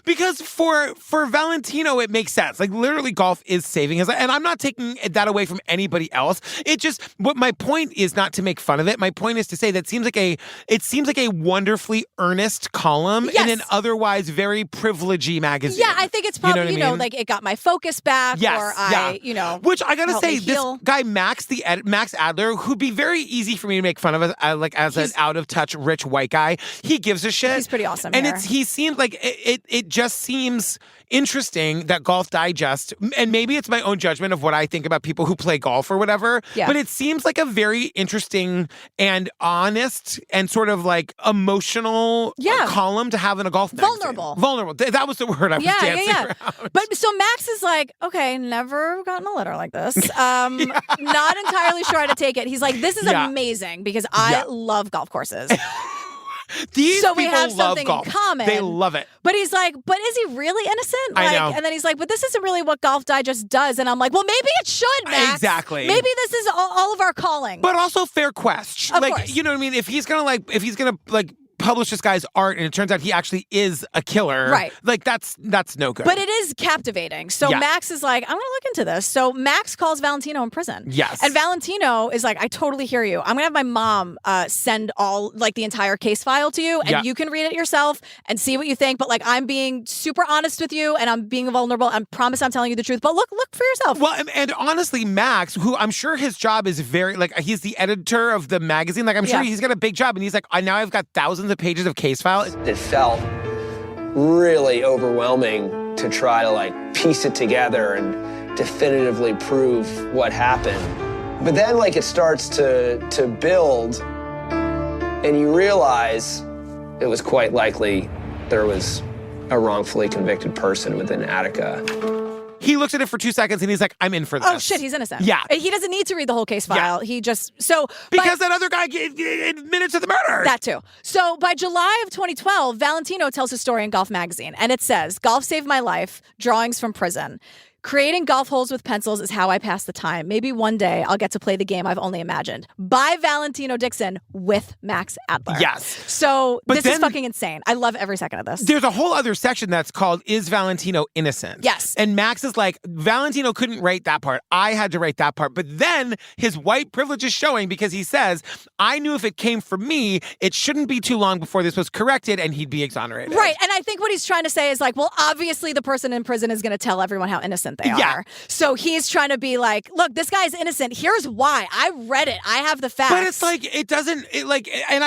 because for Valentino, it makes sense. Like, literally, golf is saving his life. And I'm not taking that away from anybody else. It just, what my point is not to make fun of it. My point is to say that it seems like a wonderfully earnest column in an otherwise very privilegey magazine. Yeah, I think it's probably, you know, like it got my focus back, or which I gotta say, this guy Max Adler, who'd be very easy for me to make fun of as an out of touch rich white guy, he gives a shit. He's pretty awesome, and he seems like it just seems interesting that Golf Digest, and maybe it's my own judgment of what I think about people who play golf or whatever, but it seems like a very interesting and honest and sort of like emotional column to have in a golf magazine. Vulnerable. That was the word I was dancing around. But so Max is like, okay, never gotten a letter like this. Not entirely sure how to take it. He's like, this is amazing because I love golf courses. These so we people have love something golf. in common. They love it. But he's like, but is he really innocent? I know. And then he's like, but this isn't really what Golf Digest does. And I'm like, well, maybe it should, Max. Exactly. Maybe this is all of our calling. But also fair quest. Of like, course. you know what I mean? If he's gonna publish this guy's art and it turns out he actually is a killer. Right. Like that's no good. But it is captivating. So Yeah. Max is like, I'm going to look into this. So Max calls Valentino in prison. Yes. And Valentino is like, I totally hear you. I'm going to have my mom send the entire case file to you, and Yeah. you can read it yourself and see what you think. But I'm being super honest with you, and I'm being vulnerable. I promise I'm telling you the truth. But look for yourself. Well, and honestly, Max, who I'm sure his job is very, he's the editor of the magazine. I'm sure he's got a big job. And he's like, now I've got thousands of pages of case file. It felt really overwhelming to try to piece it together and definitively prove what happened. But then it starts to build, and you realize it was quite likely there was a wrongfully convicted person within Attica. He looks at it for 2 seconds and he's like, I'm in for this. Oh, shit, he's innocent. Yeah. He doesn't need to read the whole case file. Yeah. He just, Because that other guy admitted to the murder. That too. So by July of 2012, Valentino tells his story in Golf Magazine, and it says, Golf saved my life, drawings from prison. Creating golf holes with pencils is how I pass the time. Maybe one day I'll get to play the game I've only imagined. By Valentino Dixon with Max Adler. Yes. So But this then- is fucking insane. I love every second of this. There's a whole other section that's called Is Valentino Innocent? Yes. And Max is like, Valentino couldn't write that part. I had to write that part. But then his white privilege is showing because he says, I knew if it came from me, it shouldn't be too long before this was corrected and he'd be exonerated. Right. And I think what he's trying to say is well, obviously the person in prison is going to tell everyone how innocent they Yeah. are. So he's trying to be like, look, this guy's innocent. Here's why. I read it. I have the facts. But it's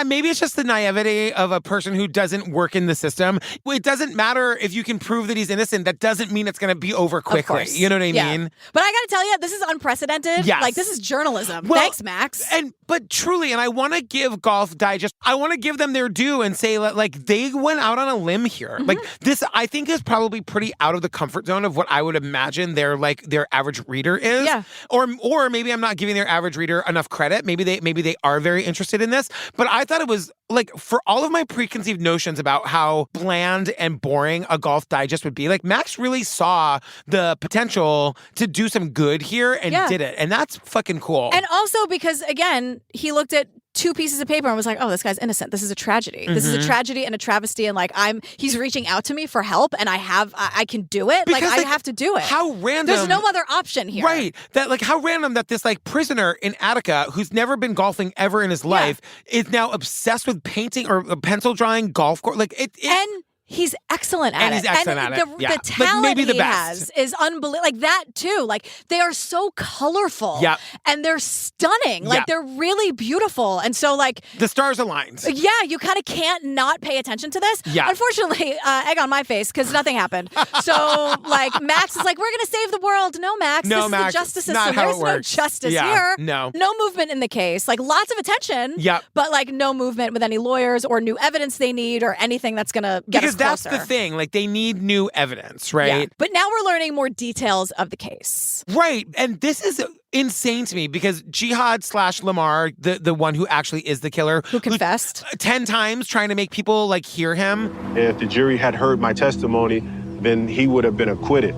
maybe it's just the naivety of a person who doesn't work in the system. It doesn't matter if you can prove that he's innocent. That doesn't mean it's going to be over quickly. Of course. You know what I Yeah. mean? But I got to tell you, this is unprecedented. Yes. This is journalism. Well, Thanks, Max. But truly, and I want to give Golf Digest, I want to give them their due and say they went out on a limb here. Mm-hmm. This, I think, is probably pretty out of the comfort zone of what I would imagine their average reader is. Yeah. Or maybe I'm not giving their average reader enough credit. Maybe they are very interested in this. But I thought it was for all of my preconceived notions about how bland and boring a Golf Digest would be, Max really saw the potential to do some good here and did it. And that's fucking cool. And also because, again, he looked at 2 pieces of paper and was like, oh, this guy's innocent. This is a tragedy. This is a tragedy and a travesty. And he's reaching out to me for help and I can do it. Because, I have to do it. How random. There's no other option here. Right. That how random that this prisoner in Attica who's never been golfing ever in his life is now obsessed with painting or pencil drawing golf course. And he's excellent at it. And he's excellent at it. Yeah. The talent maybe the he best. has is unbelievable. That too. They are so colorful. Yep. And they're stunning. Yep. They're really beautiful. And so the stars aligned. Yeah, you kind of can't not pay attention to this. Yeah. Unfortunately, egg on my face because nothing happened. So Max is we're going to save the world. No, Max. No, this is Max, the justice not system. how There's it no works. justice Yeah, here. no. No movement in the case. Lots of attention. Yep. But no movement with any lawyers or new evidence they need or anything that's going to get us Because closer. that's the thing. They need new evidence, right? Yeah. But now we're learning more details of the case. Right. And this is insane to me because Jihad / Lamar, the one who actually is the killer, who confessed 10 times trying to make people hear him. If the jury had heard my testimony, then he would have been acquitted.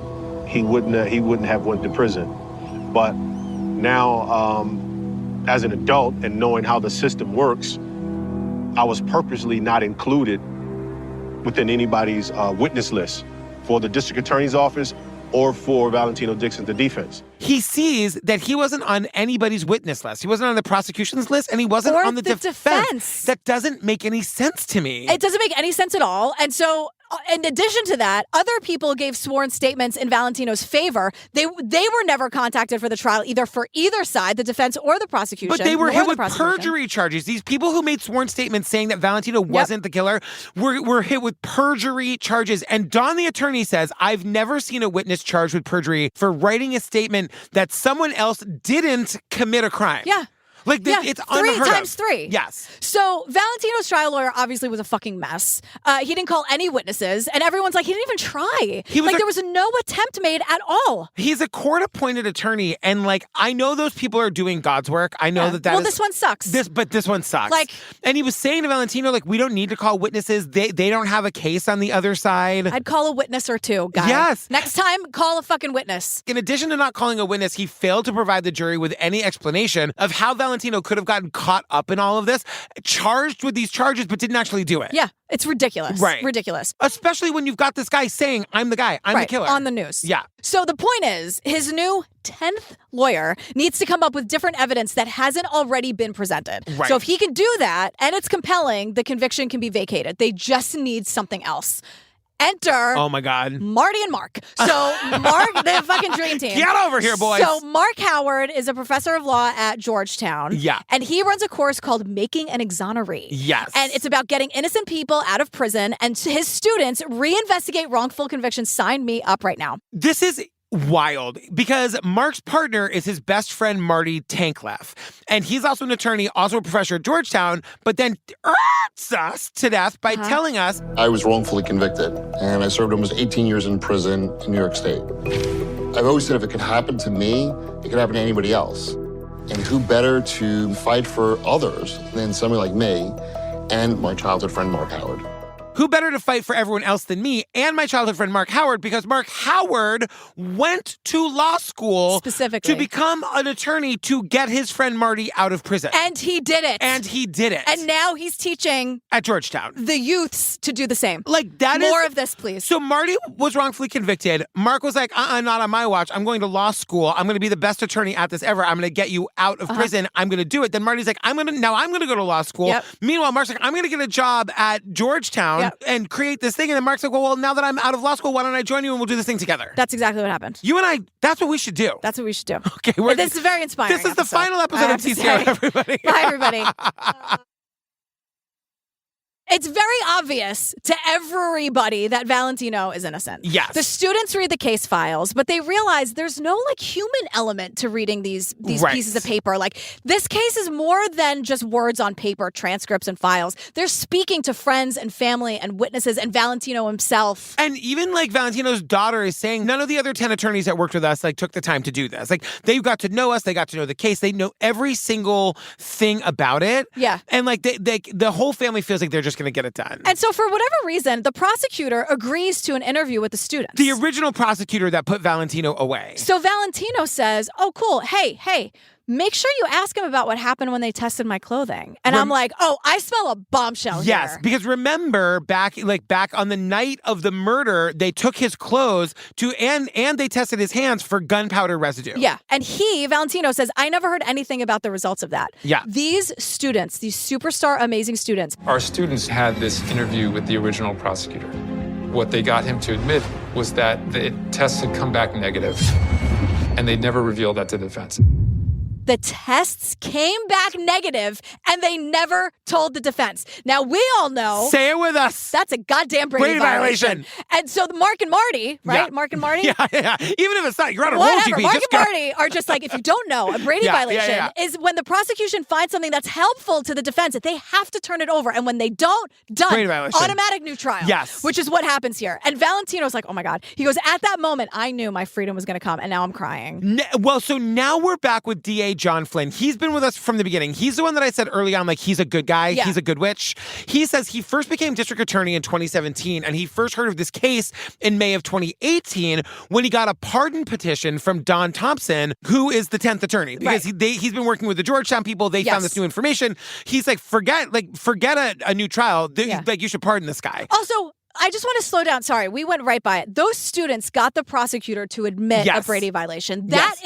He wouldn't have went to prison. But now, as an adult and knowing how the system works, I was purposely not included within anybody's witness list for the district attorney's office or for Valentino Dixon, the defense. He sees that he wasn't on anybody's witness list. He wasn't on the prosecution's list, and he wasn't or on the defense. That doesn't make any sense to me. It doesn't make any sense at all. And so, in addition to that, other people gave sworn statements in Valentino's favor. They were never contacted for the trial, either for either side, the defense or the prosecution. But they were nor hit the with prosecution. perjury charges. These people who made sworn statements saying that Valentino wasn't the killer were hit with perjury charges. And Don, the attorney, says, I've never seen a witness charged with perjury for writing a statement that someone else didn't commit a crime. Yeah. Like, it's unheard of. 3 times 3. Yes. So Valentino's trial lawyer obviously was a fucking mess. He didn't call any witnesses, and everyone's like, he didn't even try. There was no attempt made at all. He's a court-appointed attorney, and like, I know those people are doing God's work. I know that Well, this one sucks. But this one sucks. Like, and he was saying to Valentino, like, we don't need to call witnesses. They don't have a case on the other side. I'd call a witness or two, guy. Yes. Next time, call a fucking witness. In addition to not calling a witness, he failed to provide the jury with any explanation of how Valentino could have gotten caught up in all of this, charged with these charges, but didn't actually do it. Yeah, it's ridiculous. Right. Ridiculous. Especially when you've got this guy saying, I'm the guy, I'm the killer. On the news. Yeah. So the point is, his new 10th lawyer needs to come up with different evidence that hasn't already been presented. Right. So if he can do that, and it's compelling, the conviction can be vacated. They just need something else. Enter oh my God, Marty and Mark. So Mark, the fucking dream team. Get over here, boys. So Mark Howard is a professor of law at Georgetown. Yeah. And he runs a course called Making an Exoneree. Yes. And it's about getting innocent people out of prison, and his students reinvestigate wrongful convictions. Sign me up right now. This is wild because Mark's partner is his best friend, Marty Tankleff. And he's also an attorney, also a professor at Georgetown, but then hurts us to death by telling us, I was wrongfully convicted, and I served almost 18 years in prison in New York State. I've always said if it could happen to me, it could happen to anybody else. And who better to fight for others than somebody like me and my childhood friend, Mark Howard. Who better to fight for everyone else than me and my childhood friend Mark Howard, because Mark Howard went to law school specifically to become an attorney to get his friend Marty out of prison. And he did it. And now he's teaching at Georgetown the youths to do the same. Like, that More of this, please. So Marty was wrongfully convicted. Mark was like, not on my watch. I'm going to law school. I'm going to be the best attorney at this ever. I'm going to get you out of prison. I'm going to do it. Then Marty's like, I'm going to go to law school. Yep. Meanwhile, Mark's like, I'm going to get a job at Georgetown. Yep. And create this thing. And then Mark's like, well, now that I'm out of law school, why don't I join you and we'll do this thing together? That's exactly what happened. You and I, that's what we should do. That's what we should do. Okay. This is very inspiring. This is the final episode of TCO, everybody. Bye, everybody. It's very obvious to everybody that Valentino is innocent. Yes. The students read the case files, but they realize there's no human element to reading these pieces of paper. Like, this case is more than just words on paper, transcripts and files. They're speaking to friends and family and witnesses and Valentino himself. And even Valentino's daughter is saying none of the other 10 attorneys that worked with us took the time to do this. They got to know us, they got to know the case, they know every single thing about it. Yeah. And the whole family feels like they're just going to get it done. And so for whatever reason, the prosecutor agrees to an interview with the students. The original prosecutor that put Valentino away. So Valentino says, oh, cool. Hey, make sure you ask him about what happened when they tested my clothing. And I'm like, oh, I smell a bombshell yes, here. Because remember, back on the night of the murder, they took his clothes and they tested his hands for gunpowder residue. Yeah. And Valentino says, I never heard anything about the results of that. Yeah. These students, these superstar amazing students. Our students had this interview with the original prosecutor. What they got him to admit was that the tests had come back negative, and they never revealed that to the defense. The tests came back negative, and they never told the defense. Now, we all know... Say it with us. That's a goddamn Brady violation. And so Mark and Marty, right? Yeah. Mark and Marty? Yeah. Even if it's not, you're on a roll, GP. Mark and Marty are just if you don't know, a Brady violation is when the prosecution finds something that's helpful to the defense, they have to turn it over. And when they don't, done. Automatic new trial. Yes. Which is what happens here. And Valentino's like, oh my God. He goes, at that moment, I knew my freedom was going to come, and now I'm crying. So now we're back with DA John Flynn. He's been with us from the beginning. He's the one that I said early on, he's a good guy. Yeah. He's a good witch. He says he first became district attorney in 2017, and he first heard of this case in May of 2018 when he got a pardon petition from Don Thompson, who is the 10th attorney. Because he's been working with the Georgetown people. They found this new information. He's like, forget a new trial. You should pardon this guy. Also, I just want to slow down. Sorry, we went right by it. Those students got the prosecutor to admit a Brady violation. That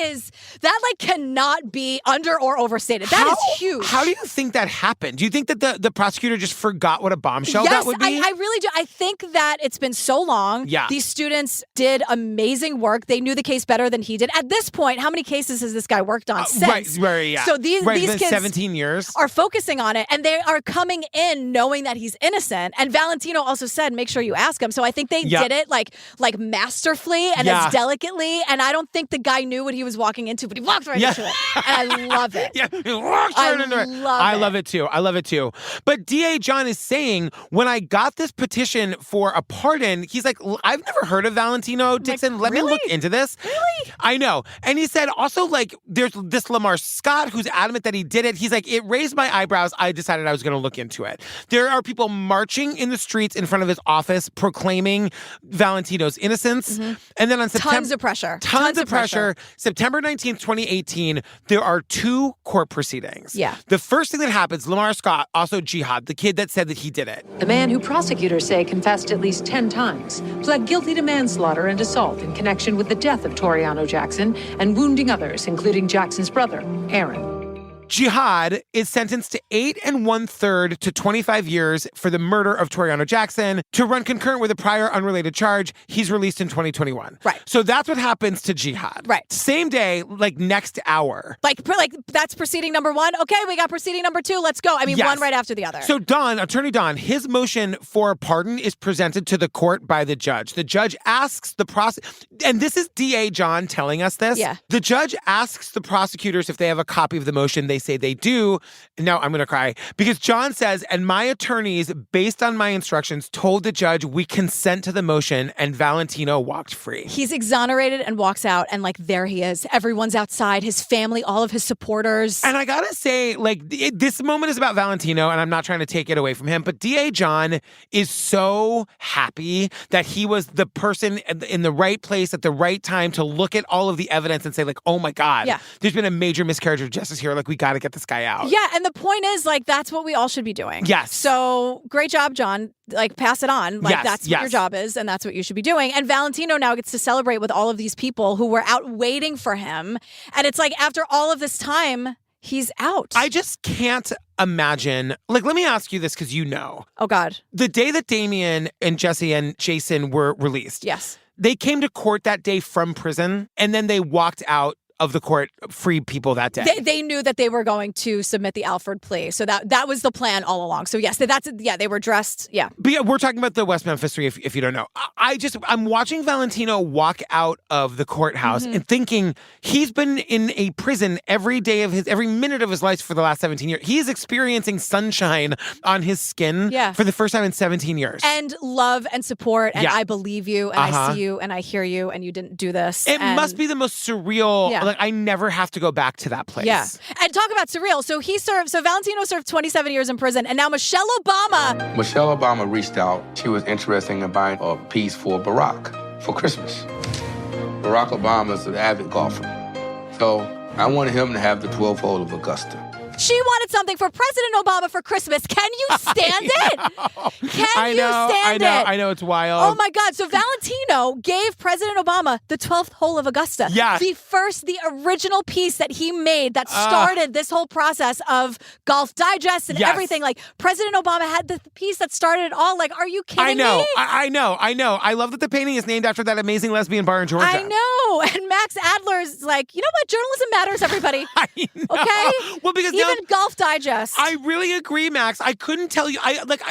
cannot be under or overstated. That is huge. How do you think that happened? Do you think that the prosecutor just forgot what a bombshell that would be? I really do. I think that it's been so long. Yeah. These students did amazing work. They knew the case better than he did. At this point, how many cases has this guy worked on since? Right, yeah. So these kids 17 years are focusing on it, and they are coming in knowing that he's innocent. And Valentino also said, make sure sure you ask him. So I think they did it like masterfully and as delicately. And I don't think the guy knew what he was walking into, but he walked right into it. And I love it. He walked right into it. I love it too. I love it too. But DA John is saying, when I got this petition for a pardon, he's like, I've never heard of Valentino Dixon. Let me look into this. Really? I know. And he said also, like, there's this Lamar Scott who's adamant that he did it. He's like, it raised my eyebrows. I decided I was going to look into it. There are people marching in the streets in front of his office proclaiming Valentino's innocence. And then on September... Tons of pressure. Tons of pressure. September 19th, 2018, there are 2 court proceedings. Yeah. The first thing that happens, Lamar Scott, also Jihad, the kid that said that he did it. The man who prosecutors say confessed at least 10 times, pled guilty to manslaughter and assault in connection with the death of Torriano Jackson and wounding others, including Jackson's brother, Aaron. Jihad is sentenced to 8 1/3 to 25 years for the murder of Torriano Jackson to run concurrent with a prior unrelated charge. He's released in 2021. Right. So that's what happens to Jihad. Right. Same day, like next hour. Like that's proceeding number 1. Okay, we got proceeding number 2. Let's go. I mean, one right after the other. So Attorney Don, his motion for a pardon is presented to the court by the judge. The judge asks the and this is DA John telling us this. Yeah. The judge asks the prosecutors if they have a copy of the motion. They say they do. Now I'm going to cry because John says, and my attorneys, based on my instructions, told the judge we consent to the motion, and Valentino walked free. He's exonerated and walks out, and like there he is. Everyone's outside, his family, all of his supporters. And I got to say, like, this moment is about Valentino, and I'm not trying to take it away from him, but DA John is so happy that he was the person in the right place at the right time to look at all of the evidence and say, like, oh my God, there's been a major miscarriage of justice here. Like, we got to get this guy out. Yeah, and the point is, like, that's what we all should be doing. Yes. So great job, John. Like, pass it on. Like, that's what your job is, and that's what you should be doing. And Valentino now gets to celebrate with all of these people who were out waiting for him. And it's like, after all of this time, he's out. I just can't imagine. Like, let me ask you this, because you know. Oh, God. The day that Damien and Jesse and Jason were released. Yes. They came to court that day from prison, and then they walked out of the court, free people that day. They knew that they were going to submit the Alford plea. So that was the plan all along. So yes, they were dressed. Yeah. But yeah, we're talking about the West Memphis 3 if you don't know. I'm watching Valentino walk out of the courthouse and thinking he's been in a prison every minute of his life for the last 17 years. He is experiencing sunshine on his skin for the first time in 17 years. And love and support. And I believe you and I see you and I hear you and you didn't do this. It must be the most surreal. Like, I never have to go back to that place. Yeah. And talk about surreal. So Valentino served 27 years in prison, and now Michelle Obama reached out. She was interested in buying a piece for Barack for Christmas. Barack Obama's an avid golfer. So I wanted him to have the 12th hole of Augusta. She wanted something for President Obama for Christmas. Can you stand it? Can you stand it? I know, it's wild. Oh my God. So Valentino gave President Obama the 12th hole of Augusta. Yeah. The original piece that he made that started this whole process of Golf Digest and everything. Like, President Obama had the piece that started it all. Like, are you kidding me? I know. I love that the painting is named after that amazing lesbian bar in Georgia. I know. And Max Adler's like, you know what? Journalism matters, everybody. I know. Okay? Well, because even Golf Digest. I really agree, Max. I couldn't tell you.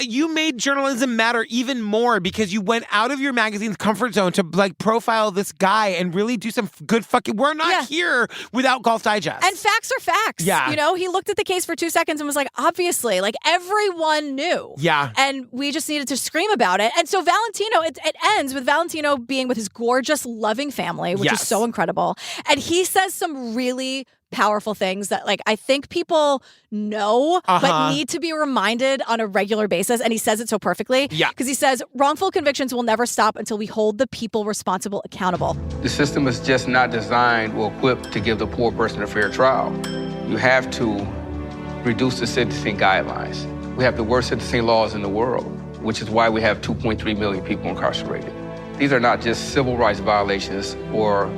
You made journalism matter even more because you went out of your magazine's comfort zone to like profile this guy and really do some good fucking. We're not here without Golf Digest. And facts are facts. Yeah. You know, he looked at the case for 2 seconds and was like, obviously, like everyone knew. Yeah. And we just needed to scream about it. And so Valentino, it ends with Valentino being with his gorgeous, loving family, which is so incredible. And he says some really powerful things that, like, I think people know, but need to be reminded on a regular basis. And he says it so perfectly. Yeah. Because he says, wrongful convictions will never stop until we hold the people responsible accountable. The system is just not designed or equipped to give the poor person a fair trial. You have to reduce the sentencing guidelines. We have the worst sentencing laws in the world, which is why we have 2.3 million people incarcerated. These are not just civil rights violations or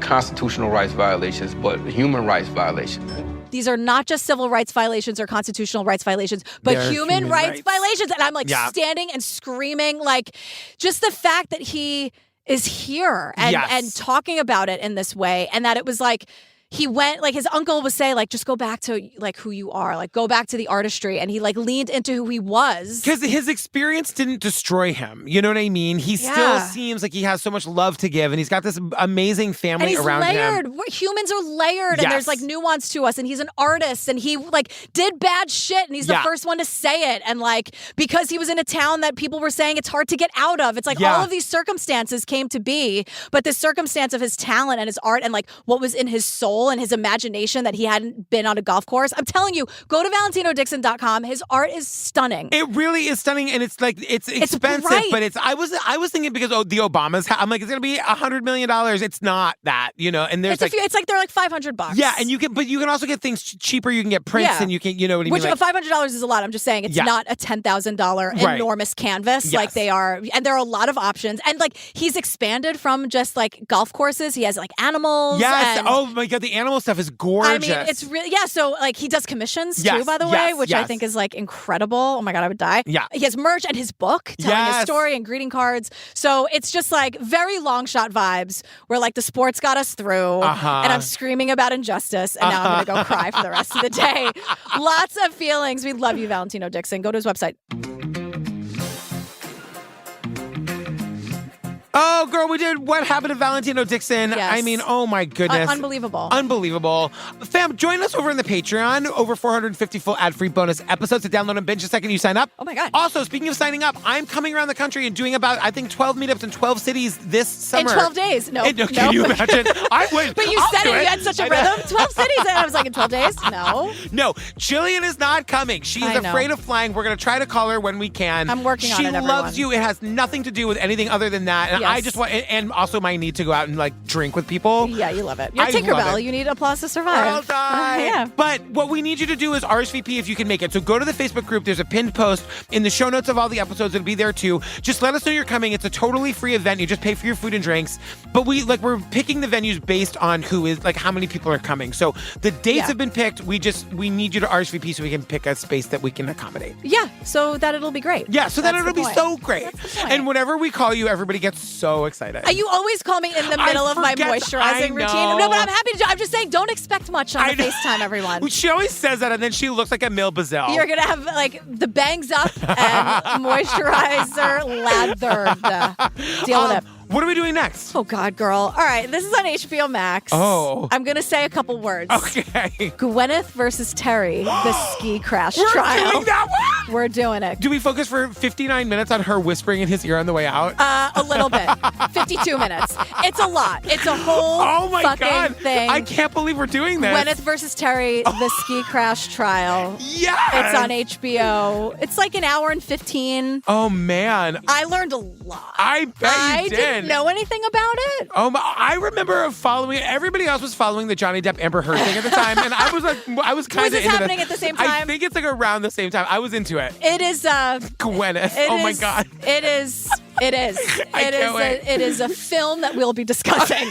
constitutional rights violations, but human rights violations. These are not just civil rights violations or constitutional rights violations, but human rights violations. And I'm like standing and screaming, like, just the fact that he is here and talking about it in this way, and that it was like, he went, like his uncle was saying, like, just go back to like who you are, like go back to the artistry. And he like leaned into who he was. Because his experience didn't destroy him. You know what I mean? He still seems like he has so much love to give, and he's got this amazing family around layered. him. Humans are layered, and there's like nuance to us, and he's an artist, and he like did bad shit, and he's the first one to say it. And like, because he was in a town that people were saying it's hard to get out of. It's like all of these circumstances came to be, but this circumstance of his talent and his art and like what was in his soul and his imagination that he hadn't been on a golf course. I'm telling you, go to ValentinoDixon.com. His art is stunning. It really is stunning, and it's like it's expensive, but it's I was thinking because the Obamas, I'm like, it's gonna be $100 million. It's not that, you know. And there's it's like they're like $500. Yeah, and you can also get things cheaper. You can get prints, and you can, you know what I mean. Which like, $500 is a lot. I'm just saying it's not a $10,000 enormous canvas like they are, and there are a lot of options. And like he's expanded from just like golf courses. He has like animals. Yes. And, oh my God, the animal stuff is gorgeous. I mean, it's really So like he does commissions too, by the way, which I think is like incredible. Oh my God, I would die. Yeah. He has merch and his book telling his story and greeting cards. So it's just like very long shot vibes where like the sports got us through, and I'm screaming about injustice, and now I'm gonna go cry for the rest of the day. Lots of feelings. We love you, Valentino Dixon. Go to his website. Oh, girl, we did What Happened to Valentino Dixon. Yes. I mean, oh my goodness. Unbelievable. Unbelievable. Fam, join us over in the Patreon. Over 450 full ad-free bonus episodes to download and binge the second you sign up. Oh my God. Also, speaking of signing up, I'm coming around the country and doing about, I think, 12 meetups in 12 cities this summer. In 12 days. No. Can you imagine? I would. But you said it. You had such a rhythm. 12 cities. And I was like, in 12 days? No. No. Jillian is not coming. She's afraid of flying. We're going to try to call her when we can. I'm working on it, everyone. She loves you. It has nothing to do with anything other than that. And I just want, and also my need to go out and like drink with people. Yeah, you love it. You're Tinkerbell. You need applause to survive. Girl die. Yeah. But what we need you to do is RSVP if you can make it. So go to the Facebook group. There's a pinned post in the show notes of all the episodes. It'll be there too. Just let us know you're coming. It's a totally free event. You just pay for your food and drinks. But we're picking the venues based on who is like how many people are coming. So the dates have been picked. We need you to RSVP so we can pick a space that we can accommodate. Yeah, so that it'll be great. Yeah, so then it'll be so great. And whenever we call you, everybody gets so excited. You always call me in the middle of my moisturizing routine. No, but I'm happy to do. I'm just saying, don't expect much on the FaceTime, everyone. She always says that, and then she looks like Emile Bazell. You're gonna have like the bangs up and moisturizer lathered. Deal with it. What are we doing next? Oh, God, girl. All right, this is on HBO Max. Oh. I'm going to say a couple words. Okay. Gwyneth versus Terry, the ski crash trial. We're doing that one? We're doing it. Do we focus for 59 minutes on her whispering in his ear on the way out? A little bit. 52 minutes. It's a lot. It's a whole fucking thing. I can't believe we're doing this. Gwyneth versus Terry, the ski crash trial. Yes. It's on HBO. It's like an hour and 15. Oh, man. I learned a lot. I bet you did. I didn't know anything about it. Oh, I remember following it. Everybody else was following the Johnny Depp Amber Heard thing at the time, and I was kind of into this. Was this happening at the same time? I think it's like around the same time. I was into it. It is Gwyneth. Oh my God. It is. It is a film that we'll be discussing.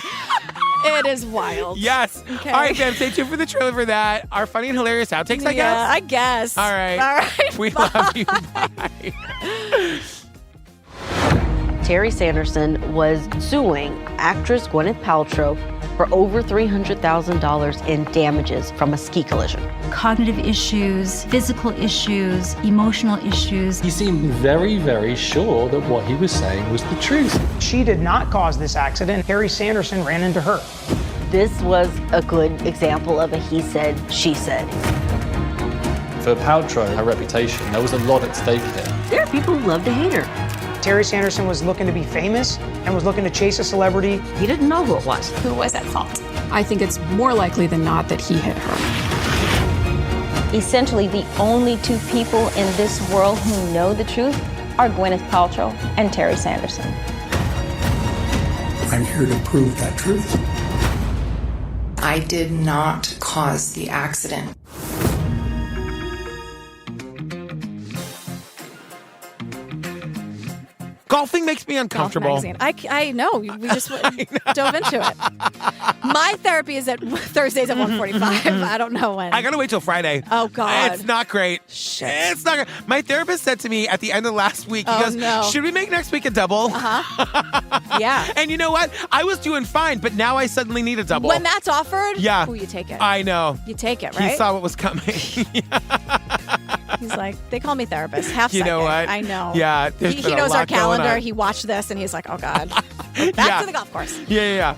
It is wild. Yes. Okay. All right, fam. Stay tuned for the trailer for that. Our funny and hilarious outtakes, I guess. Yeah, I guess. All right. All right. We love you. Bye. Terry Sanderson was suing actress Gwyneth Paltrow for over $300,000 in damages from a ski collision. Cognitive issues, physical issues, emotional issues. He seemed very, very sure that what he was saying was the truth. She did not cause this accident. Terry Sanderson ran into her. This was a good example of a he said, she said. For Paltrow, her reputation, there was a lot at stake here. There are people who love to hate her. Terry Sanderson was looking to be famous and was looking to chase a celebrity. He didn't know who it was. Who was at fault? I think it's more likely than not that he hit her. Essentially, the only two people in this world who know the truth are Gwyneth Paltrow and Terry Sanderson. I'm here to prove that truth. I did not cause the accident. Golfing makes me uncomfortable. Golf magazine. I know. We just dove into it. My therapy is at Thursdays at 1:45. I don't know when. I gotta wait till Friday. Oh, God. It's not great. Shit. It's not great. My therapist said to me at the end of last week, he goes, no. should we make next week a double? Yeah. And you know what? I was doing fine, but now I suddenly need a double. When that's offered, yeah. you take it. I know. You take it, right? He saw what was coming. He's like, they call me therapist. Half You second. know what? I know. Yeah. He knows our calendar. He watched this and he's like, oh, God. Back to the golf course. Yeah.